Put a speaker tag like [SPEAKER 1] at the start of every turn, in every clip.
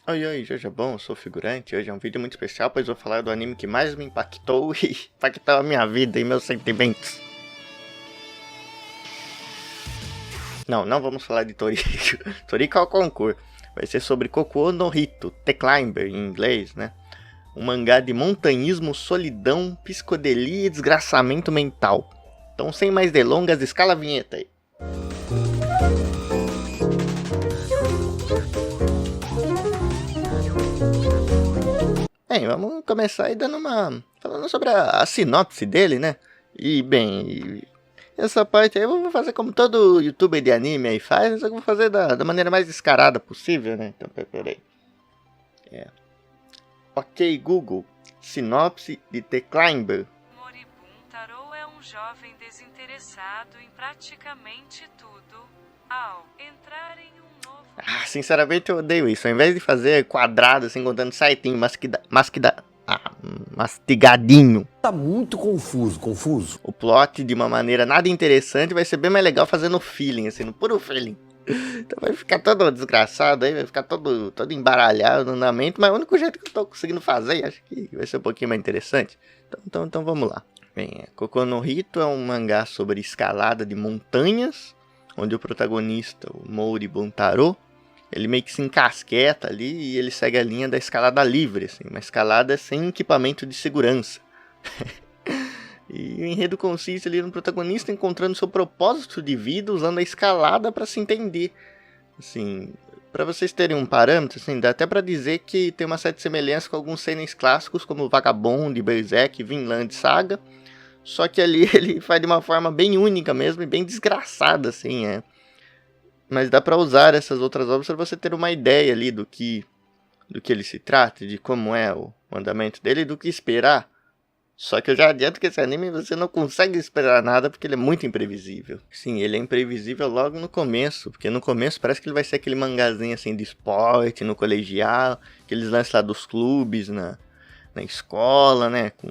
[SPEAKER 1] Oi, oi, Joja Bom, eu sou o Figurante. Hoje é um vídeo muito especial, pois vou falar do anime que mais me impactou e impactou a minha vida e meus sentimentos. Não vamos falar de Toriko. Toriko é o concurso. Vai ser sobre Kokuou no Hito, The Climber em inglês, né? Um mangá de montanhismo, solidão, psicodelia e desgraçamento mental. Então, sem mais delongas, escala a vinheta aí. Bem, vamos começar aí falando sobre a sinopse dele, né? E, bem, essa parte aí eu vou fazer como todo youtuber de anime aí faz, só que eu vou fazer da maneira mais descarada possível, né? Então, peraí. Ok, Google, sinopse de The Climber.
[SPEAKER 2] Mori Buntaro é um jovem desinteressado em praticamente tudo. Ao entrar em um novo...
[SPEAKER 1] Sinceramente eu odeio isso. Ao invés de fazer quadrado, assim, contando certinho, mastigadinho.
[SPEAKER 3] Tá muito confuso.
[SPEAKER 1] O plot de uma maneira nada interessante vai ser bem mais legal fazendo feeling, assim, no puro feeling. Então vai ficar todo desgraçado aí, vai ficar todo embaralhado no andamento, mas é o único jeito que eu tô conseguindo fazer, acho que vai ser um pouquinho mais interessante. Então vamos lá. Bem, Kokuou no Hito é um mangá sobre escalada de montanhas, onde o protagonista, o Mori Buntaro, ele meio que se encasqueta ali e ele segue a linha da escalada livre, assim, uma escalada sem equipamento de segurança. E o enredo consiste ali no protagonista encontrando seu propósito de vida usando a escalada para se entender. Assim, para vocês terem um parâmetro, assim, dá até para dizer que tem uma certa semelhança com alguns seinen clássicos como Vagabond, Berserk, Vinland Saga. Só que ali ele faz de uma forma bem única mesmo e bem desgraçada, assim, Mas dá para usar essas outras obras para você ter uma ideia ali do que ele se trata, de como é o andamento dele e do que esperar. Só que eu já adianto que esse anime você não consegue esperar nada porque ele é muito imprevisível. Sim, ele é imprevisível logo no começo, porque no começo parece que ele vai ser aquele mangazinho assim de esporte, no colegial, aqueles lances lá dos clubes na escola, né, com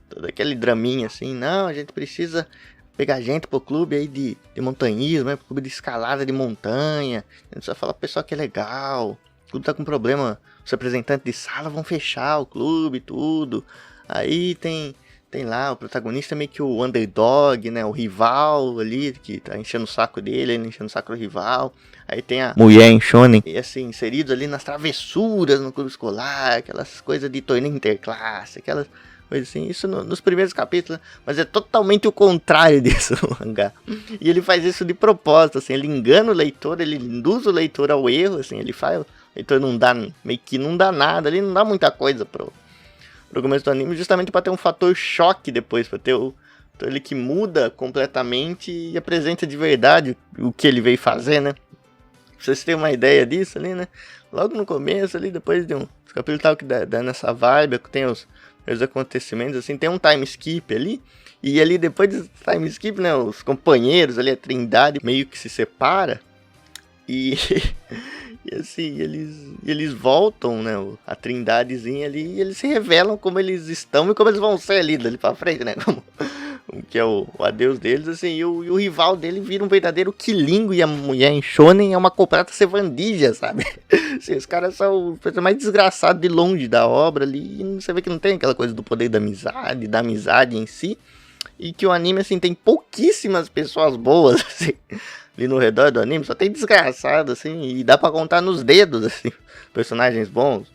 [SPEAKER 1] todo aquele draminha assim, não, a gente precisa pegar gente pro clube aí de montanhismo, né, pro clube de escalada de montanha, a gente só fala pro pessoal que é legal, o clube tá com problema, os representantes de sala vão fechar o clube e tudo. Aí tem lá o protagonista meio que o underdog, né? O rival ali, que tá enchendo o saco dele, ele enchendo o saco do rival. Aí tem a mulher em shonen, e assim, inserido ali nas travessuras no clube escolar, aquelas coisas de torneio interclasse, aquelas coisas assim. Isso nos primeiros capítulos, mas é totalmente o contrário disso no mangá. E ele faz isso de propósito, assim, ele engana o leitor, ele induz o leitor ao erro, assim, ele faz... O leitor meio que não dá nada, ele não dá muita coisa pro começo do anime, justamente para ter um fator choque depois, para ter ele que muda completamente e apresenta de verdade o que ele veio fazer, né? Pra vocês terem uma ideia disso ali, né? Logo no começo ali, depois de um capítulo tal que dá nessa vibe, tem os acontecimentos, assim, tem um time skip ali, e ali depois desse time skip, né, os companheiros ali, a trindade meio que se separa, e... E assim, eles voltam, né, a trindadezinha ali, e eles se revelam como eles estão e como eles vão ser ali dali pra frente, né, como que é o adeus deles, assim, e o rival dele vira um verdadeiro quilingo e a mulher em shonen é uma completa sevandija, sabe? Assim, os caras são o personagem mais desgraçado de longe da obra ali, e você vê que não tem aquela coisa do poder da amizade em si, e que o anime, assim, tem pouquíssimas pessoas boas, assim, ali no redor do anime, só tem desgraçado, assim, e dá pra contar nos dedos, assim, personagens bons.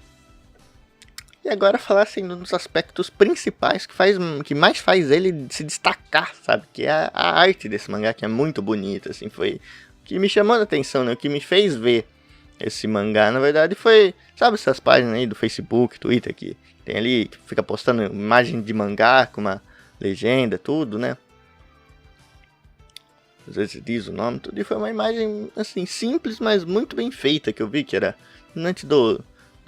[SPEAKER 1] E agora falar, assim, dos aspectos principais que mais faz ele se destacar, sabe, que é a arte desse mangá, que é muito bonita, assim, foi o que me chamou a atenção, né, o que me fez ver esse mangá, na verdade, foi, sabe, essas páginas aí do Facebook, Twitter, que tem ali, que fica postando imagem de mangá com uma legenda, tudo, né, às vezes diz o nome, tudo, e foi uma imagem, assim, simples, mas muito bem feita, que eu vi, que era antes do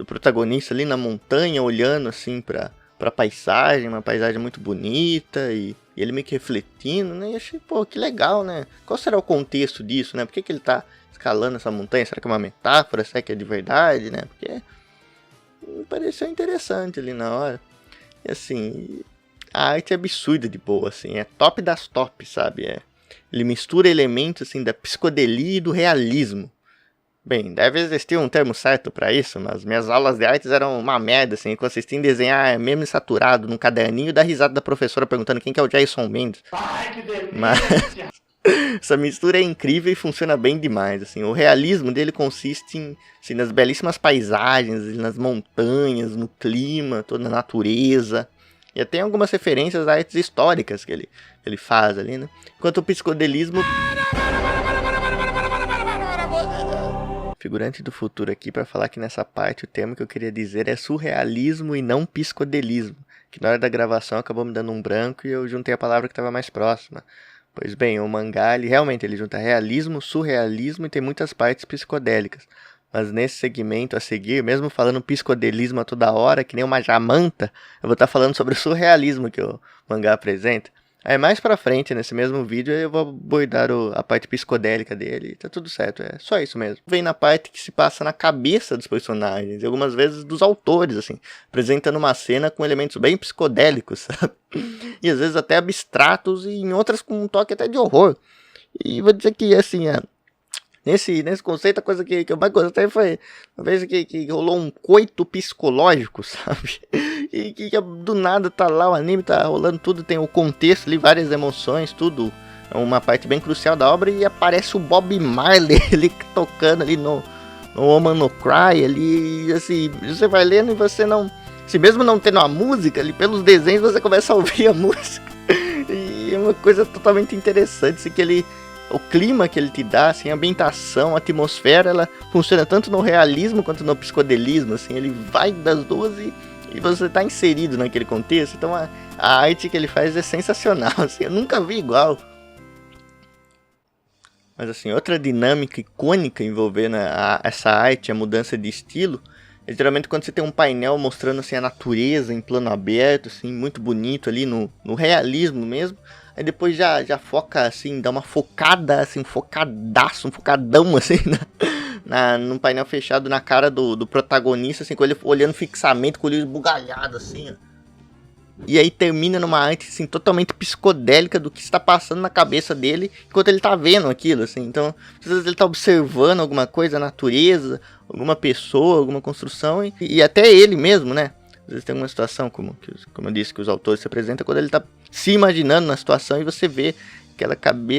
[SPEAKER 1] protagonista ali na montanha, olhando, assim, pra paisagem, uma paisagem muito bonita, e ele meio que refletindo, né, e achei, pô, que legal, né, qual será o contexto disso, né, por que ele tá escalando essa montanha, será que é uma metáfora, será que é de verdade, né, porque me pareceu interessante ali na hora, e assim, a arte é absurda de boa, assim, é top das top, sabe, ele mistura elementos assim da psicodelia e do realismo. Bem, deve existir um termo certo pra isso, mas minhas aulas de artes eram uma merda, assim, consistia em desenhar meme saturado num caderninho e dar risada da professora perguntando quem que é o Jason Mendes.
[SPEAKER 4] Ai, que delícia!
[SPEAKER 1] Mas essa mistura é incrível e funciona bem demais, assim. O realismo dele consiste em, assim, nas belíssimas paisagens, nas montanhas, no clima, toda a natureza. E até algumas referências a artes históricas que ele faz ali, né? Enquanto o psicodelismo... Figurante do futuro aqui para falar que nessa parte o termo que eu queria dizer é surrealismo e não psicodelismo. Que na hora da gravação acabou me dando um branco e eu juntei a palavra que estava mais próxima. Pois bem, o mangá, ele junta realismo, surrealismo e tem muitas partes psicodélicas. Mas nesse segmento a seguir, mesmo falando psicodelismo a toda hora, que nem uma jamanta, eu vou estar falando sobre o surrealismo que o mangá apresenta. Aí mais pra frente, nesse mesmo vídeo, eu vou abordar a parte psicodélica dele e tá tudo certo, é só isso mesmo. Vem na parte que se passa na cabeça dos personagens, e algumas vezes dos autores, assim, apresentando uma cena com elementos bem psicodélicos, sabe? E às vezes até abstratos, e em outras com um toque até de horror. E vou dizer que, assim, nesse conceito, a coisa que eu mais gostei foi uma vez que rolou um coito psicológico, sabe? E que do nada tá lá, o anime tá rolando tudo, tem o contexto ali, várias emoções, tudo. É uma parte bem crucial da obra e aparece o Bob Marley ali tocando ali no Woman No Cry ali, assim, você vai lendo e você não... Se mesmo não tendo a música ali, pelos desenhos você começa a ouvir a música. E é uma coisa totalmente interessante, assim, que ele... O clima que ele te dá, assim, a ambientação, a atmosfera, ela funciona tanto no realismo quanto no psicodelismo, assim, ele vai das duas e você tá inserido naquele contexto. Então a arte que ele faz é sensacional, assim, eu nunca vi igual. Mas assim, outra dinâmica icônica envolvendo essa arte, a mudança de estilo, é geralmente quando você tem um painel mostrando assim, a natureza em plano aberto, assim, muito bonito ali no realismo mesmo. Aí depois já foca, assim, dá uma focada, assim, um focadão, assim, num painel fechado na cara do protagonista, assim, com ele olhando fixamente, com o olho esbugalhado, assim, ó. E aí termina numa arte, assim, totalmente psicodélica do que está passando na cabeça dele enquanto ele tá vendo aquilo, assim. Então, às vezes ele tá observando alguma coisa, a natureza, alguma pessoa, alguma construção, e até ele mesmo, né? Às vezes tem uma situação, como eu disse, que os autores se apresentam, quando ele tá se imaginando na situação e você vê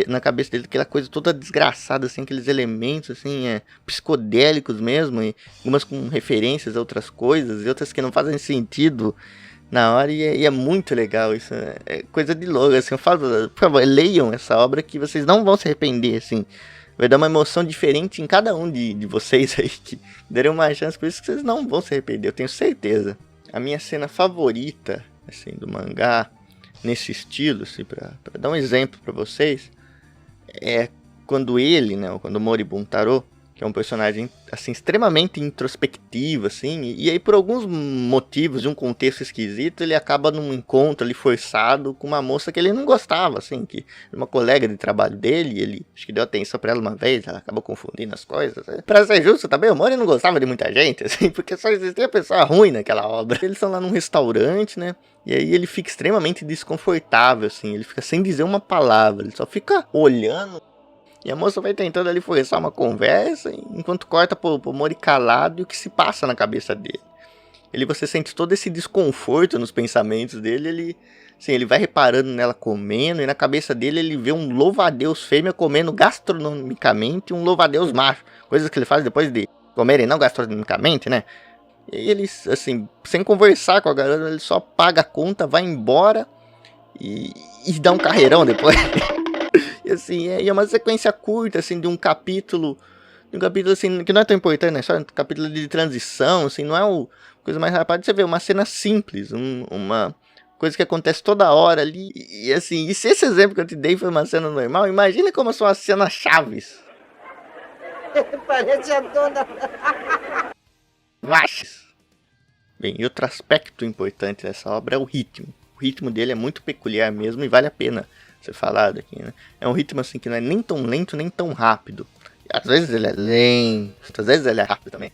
[SPEAKER 1] na cabeça dele aquela coisa toda desgraçada, assim, aqueles elementos, assim, psicodélicos mesmo, e algumas com referências a outras coisas, e outras que não fazem sentido na hora, e é muito legal isso, é coisa de louco, assim, eu falo, por favor, leiam essa obra que vocês não vão se arrepender, assim, vai dar uma emoção diferente em cada um de vocês aí, que derem uma chance, por isso que vocês não vão se arrepender, eu tenho certeza. A minha cena favorita, assim, do mangá, nesse estilo, assim, pra dar um exemplo pra vocês, é quando ele, né, quando o Mori Buntaro, que é um personagem, assim, extremamente introspectivo, assim, e aí por alguns motivos, de um contexto esquisito, ele acaba num encontro ali forçado com uma moça que ele não gostava, assim, que era uma colega de trabalho dele, e ele, acho que deu atenção pra ela uma vez, ela acabou confundindo as coisas, né? Pra ser justo também, o Mori não gostava de muita gente, assim, porque só existia pessoa ruim naquela obra. Eles estão lá num restaurante, né, e aí ele fica extremamente desconfortável, assim, ele fica sem dizer uma palavra, ele só fica olhando. E a moça vai tentando ali forçar uma conversa, enquanto corta pro Mori calado e o que se passa na cabeça dele. Você sente todo esse desconforto nos pensamentos dele, ele vai reparando nela comendo, e na cabeça dele ele vê um louva-a-Deus fêmea comendo gastronomicamente um louva-a-Deus macho. Coisas que ele faz depois de comerem não gastronomicamente, né? E aí ele, assim, sem conversar com a garota, ele só paga a conta, vai embora e dá um carreirão depois. E assim, é uma sequência curta, assim, de um capítulo, assim, que não é tão importante, né? Só um capítulo de transição, assim, não é a coisa mais rápida. Você vê uma cena simples, uma coisa que acontece toda hora ali. E assim, e se esse exemplo que eu te dei foi uma cena normal, imagina como são as cenas chaves.
[SPEAKER 5] Parece a dona...
[SPEAKER 1] Vaches. Bem, e outro aspecto importante dessa obra é o ritmo. O ritmo dele é muito peculiar mesmo e vale a pena ser falado aqui, né? É um ritmo assim que não é nem tão lento nem tão rápido. Às vezes ele é lento, às vezes ele é rápido também.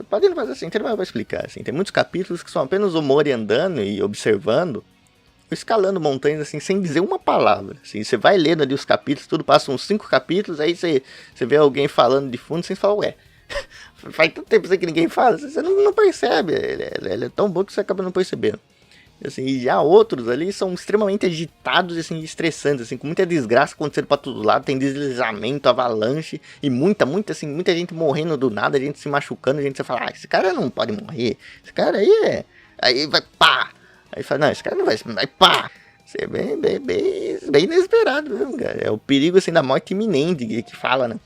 [SPEAKER 1] Pode não fazer assim, ele vai explicar assim. Tem muitos capítulos que são apenas o Mori andando e observando, escalando montanhas, assim, sem dizer uma palavra. Assim, você vai lendo ali os capítulos, tudo passa uns 5 capítulos, aí você vê alguém falando de fundo, você fala, ué, faz tanto tempo que ninguém fala, você não percebe, ele é tão bom que você acaba não percebendo. Assim, e já outros ali são extremamente agitados, assim, estressantes, assim, com muita desgraça acontecendo pra todo lado, tem deslizamento, avalanche, e muita gente morrendo do nada, gente se machucando, gente fala, esse cara não pode morrer, esse cara aí aí vai pá, aí fala, não, esse cara não vai pá, isso é bem inesperado mesmo, cara, é o perigo, assim, da morte iminente que fala, né.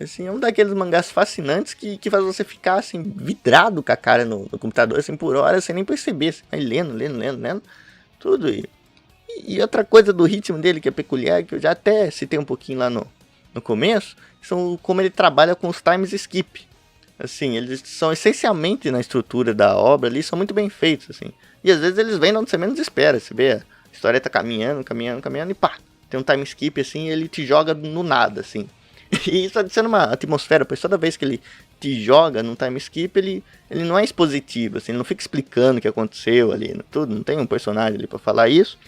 [SPEAKER 1] Assim, é um daqueles mangás fascinantes que faz você ficar, assim, vidrado com a cara no computador, assim, por horas, sem nem perceber. Você vai lendo, tudo. E outra coisa do ritmo dele que é peculiar, que eu já até citei um pouquinho lá no começo, são como ele trabalha com os times skip. Assim, eles são essencialmente na estrutura da obra ali, são muito bem feitos, assim. E às vezes eles vêm onde você menos espera. Você vê, a história tá caminhando, e pá, tem um time skip, assim, e ele te joga no nada, assim. E isso adiciona uma atmosfera, pois toda vez que ele te joga num time skip, ele não é expositivo, assim, ele não fica explicando o que aconteceu ali, tudo, não tem um personagem ali pra falar isso,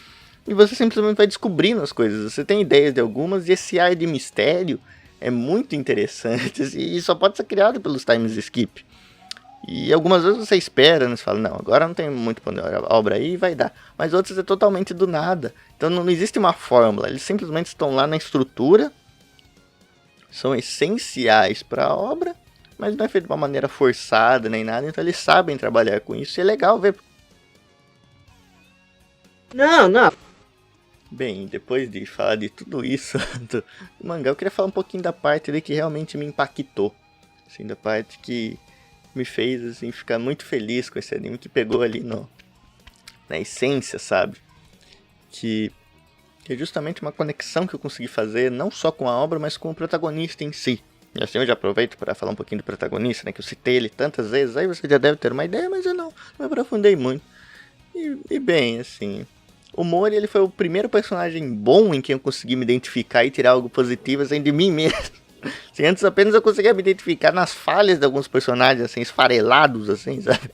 [SPEAKER 1] e você simplesmente vai descobrindo as coisas, você tem ideias de algumas, e esse ar de mistério é muito interessante, e só pode ser criado pelos times skip. E algumas vezes você espera, né? Você fala, não, agora não tem muito a obra aí, vai dar. Mas outras é totalmente do nada, então não existe uma fórmula, eles simplesmente estão lá na estrutura, são essenciais para a obra, mas não é feito de uma maneira forçada nem nada, então eles sabem trabalhar com isso e é legal ver.
[SPEAKER 4] Não.
[SPEAKER 1] Bem, depois de falar de tudo isso do mangá, eu queria falar um pouquinho da parte ali que realmente me impactou, assim, da parte que me fez assim, ficar muito feliz com esse anime, que pegou ali na essência, sabe? Que é justamente uma conexão que eu consegui fazer, não só com a obra, mas com o protagonista em si. E assim eu já aproveito para falar um pouquinho do protagonista, né, que eu citei ele tantas vezes, aí você já deve ter uma ideia, mas eu não me aprofundei muito. E bem, assim, o Mori, ele foi o primeiro personagem bom em quem eu consegui me identificar e tirar algo positivo, assim, de mim mesmo. Assim, antes apenas eu conseguia me identificar nas falhas de alguns personagens, assim, esfarelados, assim, sabe?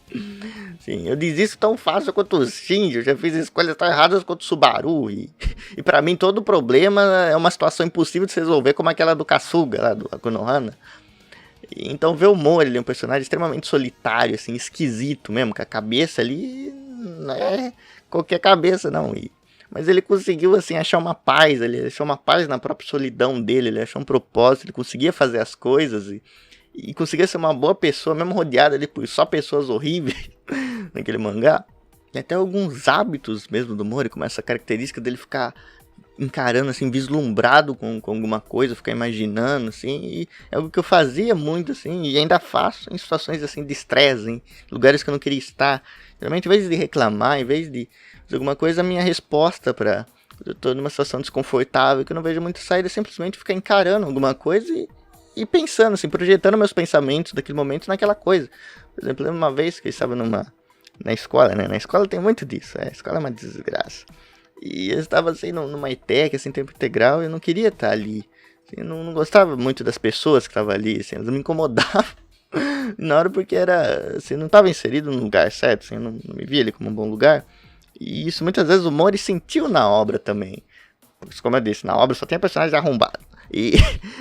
[SPEAKER 1] Sim, eu desisto tão fácil quanto o Shinji, eu já fiz escolhas tão erradas quanto o Subaru, e pra mim todo problema é uma situação impossível de se resolver, como aquela do Kasuga, lá do Akunohana. Então ver o Mori, ele é um personagem extremamente solitário, assim, esquisito mesmo, com a cabeça ali, não é qualquer cabeça não, mas ele conseguiu, assim, achar uma paz, ele achou uma paz na própria solidão dele, ele achou um propósito, ele conseguia fazer as coisas e conseguia ser uma boa pessoa, mesmo rodeada ali por só pessoas horríveis naquele mangá. E até alguns hábitos mesmo do Mori, como essa característica dele ficar encarando, assim, vislumbrado com alguma coisa, ficar imaginando, assim, e é algo que eu fazia muito, assim, e ainda faço em situações, assim, de estresse, em lugares que eu não queria estar. Geralmente, em vez de reclamar, em vez de fazer alguma coisa, a minha resposta pra... Eu tô numa situação desconfortável, que eu não vejo muito saída, é simplesmente ficar encarando alguma coisa e pensando, assim, projetando meus pensamentos daquele momento naquela coisa. Por exemplo, eu lembro uma vez que eu estava na escola, né? Na escola tem muito disso, a escola é uma desgraça. E eu estava, assim, numa ETEC, assim, tempo integral, e eu não queria estar ali. Assim, eu não gostava muito das pessoas que estavam ali, assim, elas me incomodavam. Na hora porque era, assim, eu não estava inserido no lugar certo, assim, eu não me via ali como um bom lugar. E isso muitas vezes o Mori sentiu na obra também. Porque, como eu disse, na obra só tinha personagem arrombado.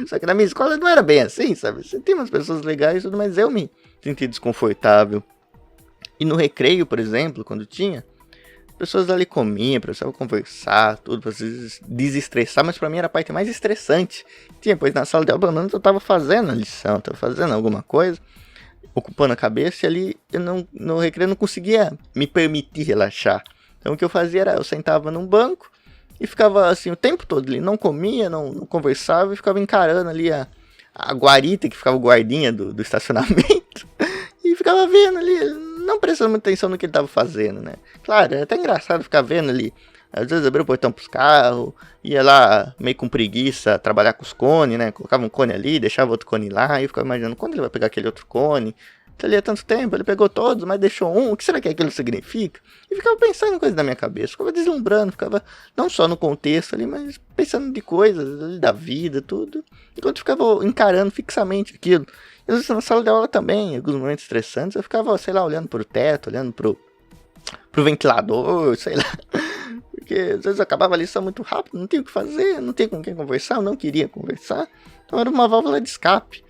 [SPEAKER 1] Só que na minha escola não era bem assim, sabe? Você tem umas pessoas legais e tudo, mas eu me senti desconfortável. E no recreio, por exemplo, quando tinha, pessoas ali comiam, precisavam conversar, tudo, pra se desestressar, mas pra mim era a parte mais estressante. Tinha, pois na sala de aula, pelo menos eu tava fazendo a lição, tava fazendo alguma coisa, ocupando a cabeça, e ali no recreio eu não conseguia me permitir relaxar. Então o que eu fazia era, eu sentava num banco e ficava assim o tempo todo ali, não comia, não conversava, e ficava encarando ali a guarita, que ficava o guardinha do estacionamento, e ficava vendo ali, não prestando muita atenção no que ele tava fazendo, né? Claro, é até engraçado ficar vendo ali. Às vezes abria o portão pros carros, ia lá meio com preguiça trabalhar com os cones, né? Colocava um cone ali, deixava outro cone lá, e eu ficava imaginando quando ele vai pegar aquele outro cone. Tá ali há tanto tempo, ele pegou todos, mas deixou um, o que será que aquilo significa? E ficava pensando em coisas na minha cabeça, ficava deslumbrando, ficava não só no contexto ali, mas pensando de coisas ali, da vida, tudo. Enquanto eu ficava encarando fixamente aquilo. E às vezes na sala de aula também, em alguns momentos estressantes, eu ficava, sei lá, olhando pro teto, olhando pro pro ventilador, sei lá. Porque às vezes eu acabava a lição muito rápido, não tinha o que fazer, não tinha com quem conversar, eu não queria conversar. Então era uma válvula de escape.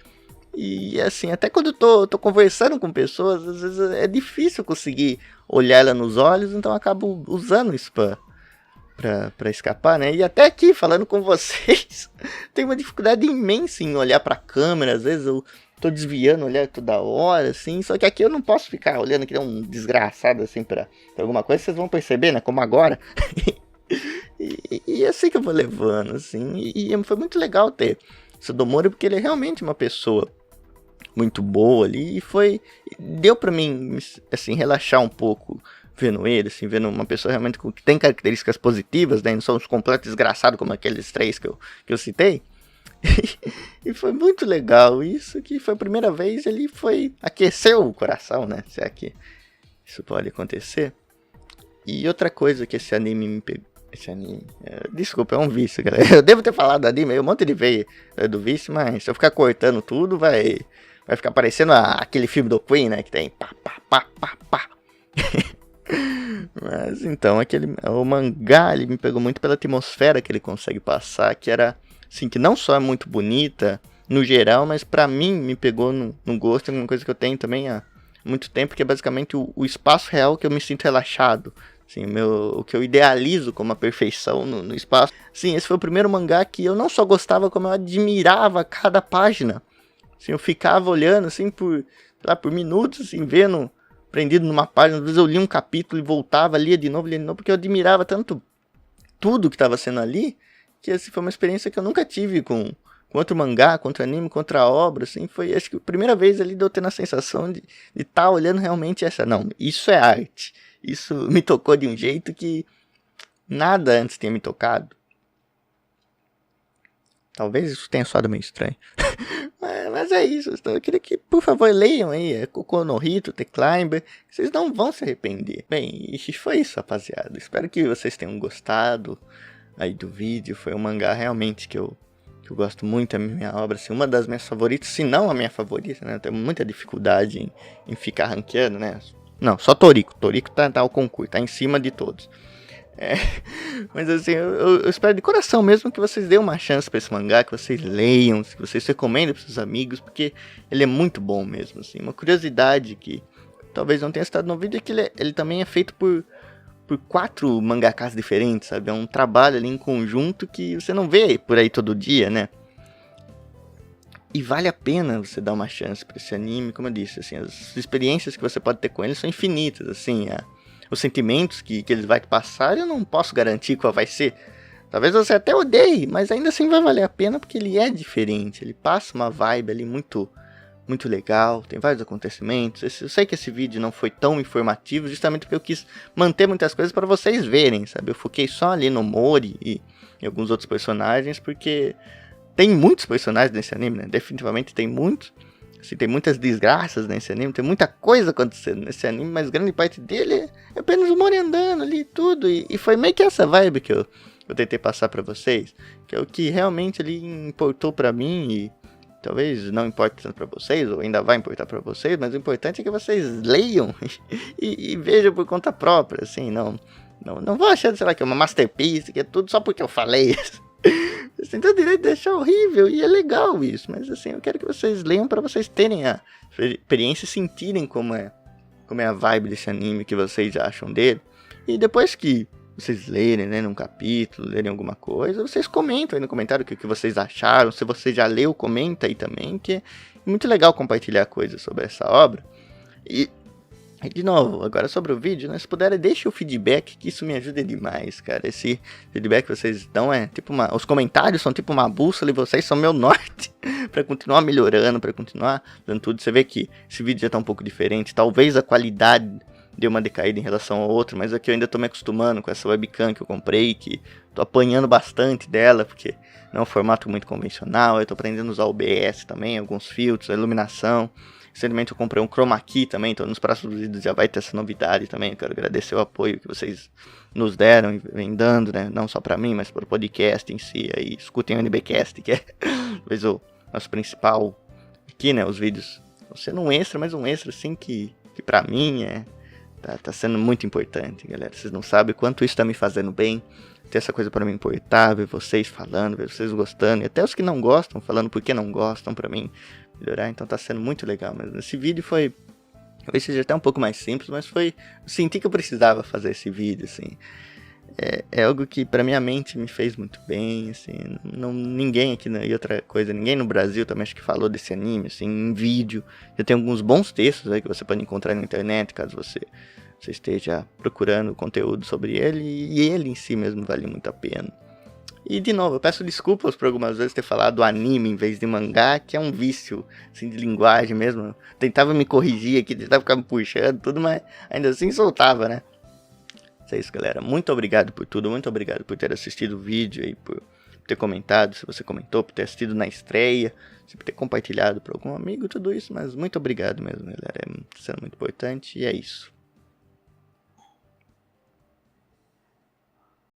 [SPEAKER 1] E assim, até quando eu tô conversando com pessoas, às vezes é difícil conseguir olhar ela nos olhos, então eu acabo usando isso pra escapar, né? E até aqui, falando com vocês, tenho uma dificuldade imensa em olhar pra câmera. Às vezes eu tô desviando, olhar toda hora, assim. Só que aqui eu não posso ficar olhando que é um desgraçado, assim, pra alguma coisa. Vocês vão perceber, né? Como agora. E é assim que eu vou levando, assim. E foi muito legal ter o Sudamori, porque ele é realmente uma pessoa muito boa ali. E deu pra mim, assim, relaxar um pouco vendo ele, assim, vendo uma pessoa realmente que tem características positivas, né? Não são uns completos desgraçados como aqueles 3 que eu citei. E foi muito legal isso, que foi a primeira vez, ele aqueceu o coração, né? Se é que isso pode acontecer. E outra coisa que esse anime me pegou. Desculpa, é um vício, galera. Eu devo ter falado do anime, um monte de veio do vício, mas se eu ficar cortando tudo, vai ficar parecendo aquele filme do Queen, né? Que tem pá, pá, pá, pá, pá. Mas então, o mangá, ele me pegou muito pela atmosfera que ele consegue passar, que era, assim, que não só é muito bonita, no geral, mas pra mim me pegou no gosto, é uma coisa que eu tenho também há muito tempo, que é basicamente o espaço real que eu me sinto relaxado. Assim, o que eu idealizo como a perfeição no espaço. Sim, esse foi o primeiro mangá que eu não só gostava, como eu admirava cada página. Assim, eu ficava olhando, assim, por minutos, assim, vendo, prendido numa página. Às vezes eu lia um capítulo e voltava, lia de novo, porque eu admirava tanto tudo que estava sendo ali, que assim, foi uma experiência que eu nunca tive com outro mangá, com outro anime, com outra obra, assim. Foi, acho que a primeira vez ali de eu ter a sensação de estar olhando realmente não, isso é arte. Isso me tocou de um jeito que nada antes tinha me tocado. Talvez isso tenha soado meio estranho. mas é isso. Eu queria que, por favor, leiam aí Kukou no Hito, The Climber. Vocês não vão se arrepender. Bem, e foi isso, rapaziada. Espero que vocês tenham gostado aí do vídeo. Foi um mangá realmente que eu gosto muito. É a minha obra, assim, uma das minhas favoritas, se não a minha favorita, né? Eu tenho muita dificuldade em ficar ranqueando, né? Não, só Toriko. Toriko tá ao concurso, tá em cima de todos. Mas assim, eu espero de coração mesmo que vocês dêem uma chance pra esse mangá, que vocês leiam, que vocês recomendem pros seus amigos, porque ele é muito bom mesmo, assim. Uma curiosidade que talvez não tenha estado no vídeo é que ele também é feito por 4 mangakas diferentes, sabe? É um trabalho ali em conjunto que você não vê por aí todo dia, né? E vale a pena você dar uma chance pra esse anime, como eu disse, assim, as experiências que você pode ter com ele são infinitas, assim, os sentimentos que eles vão te passar, eu não posso garantir qual vai ser. Talvez você até odeie, mas ainda assim vai valer a pena porque ele é diferente, ele passa uma vibe ali muito, muito legal, tem vários acontecimentos. Eu sei que esse vídeo não foi tão informativo, justamente porque eu quis manter muitas coisas para vocês verem, sabe? Eu foquei só ali no Mori e alguns outros personagens, porque tem muitos personagens nesse anime, né? Definitivamente tem muitos. Assim, tem muitas desgraças nesse anime, tem muita coisa acontecendo nesse anime, mas grande parte dele é apenas o Mori andando ali e tudo. E foi meio que essa vibe que eu tentei passar pra vocês, que é o que realmente ali importou pra mim e talvez não importe tanto pra vocês, ou ainda vai importar pra vocês, mas o importante é que vocês leiam e vejam por conta própria, assim, não vou achando, sei lá, que é uma masterpiece, que é tudo só porque eu falei isso. Vocês têm todo o direito de deixar horrível, e é legal isso, mas assim, eu quero que vocês leiam pra vocês terem a experiência e sentirem como é a vibe desse anime, que vocês acham dele. E depois que vocês lerem, né, num capítulo, lerem alguma coisa, vocês comentam aí no comentário o que vocês acharam. Se você já leu, comenta aí também, que é muito legal compartilhar coisas sobre essa obra. E de novo, agora sobre o vídeo, né? Se puderem, deixem o feedback, que isso me ajuda demais, cara. Esse feedback que vocês dão é tipo os comentários são tipo uma bússola e vocês são meu norte pra continuar melhorando, pra continuar dando tudo. Você vê que esse vídeo já tá um pouco diferente, talvez a qualidade deu uma decaída em relação ao outro, mas aqui eu ainda tô me acostumando com essa webcam que eu comprei, que tô apanhando bastante dela, porque não é um formato muito convencional. Eu tô aprendendo a usar o OBS também, alguns filtros, a iluminação. Recentemente eu comprei um chroma key também, então nos próximos vídeos já vai ter essa novidade também. Eu quero agradecer o apoio que vocês nos deram e vem dando, né? Não só pra mim, mas para o podcast em si. Aí escutem o NBcast, que é talvez o nosso principal aqui, né? Os vídeos, sendo um extra, mas um extra assim que pra mim Tá sendo muito importante, galera. Vocês não sabem o quanto isso tá me fazendo bem. Ter essa coisa pra me importar, ver vocês falando, ver vocês gostando. E até os que não gostam, falando por que não gostam pra mim melhorar. Então tá sendo muito legal mesmo. Esse vídeo foi... Talvez seja até um pouco mais simples, mas foi... Eu senti que eu precisava fazer esse vídeo, assim. É algo que pra minha mente me fez muito bem, assim. Ninguém aqui, e outra coisa, ninguém no Brasil também acho que falou desse anime, assim, em vídeo. Já tem alguns bons textos aí que você pode encontrar na internet, caso você esteja procurando conteúdo sobre ele. E ele em si mesmo vale muito a pena. E de novo, eu peço desculpas por algumas vezes ter falado anime em vez de mangá, que é um vício, assim, de linguagem mesmo. Eu tentava me corrigir aqui, tentava ficar me puxando, tudo, mas ainda assim soltava, né? É isso, galera. Muito obrigado por tudo. Muito obrigado por ter assistido o vídeo e por ter comentado, se você comentou, por ter assistido na estreia, por ter compartilhado para algum amigo, tudo isso. Mas muito obrigado mesmo, galera. É sendo muito importante e é isso.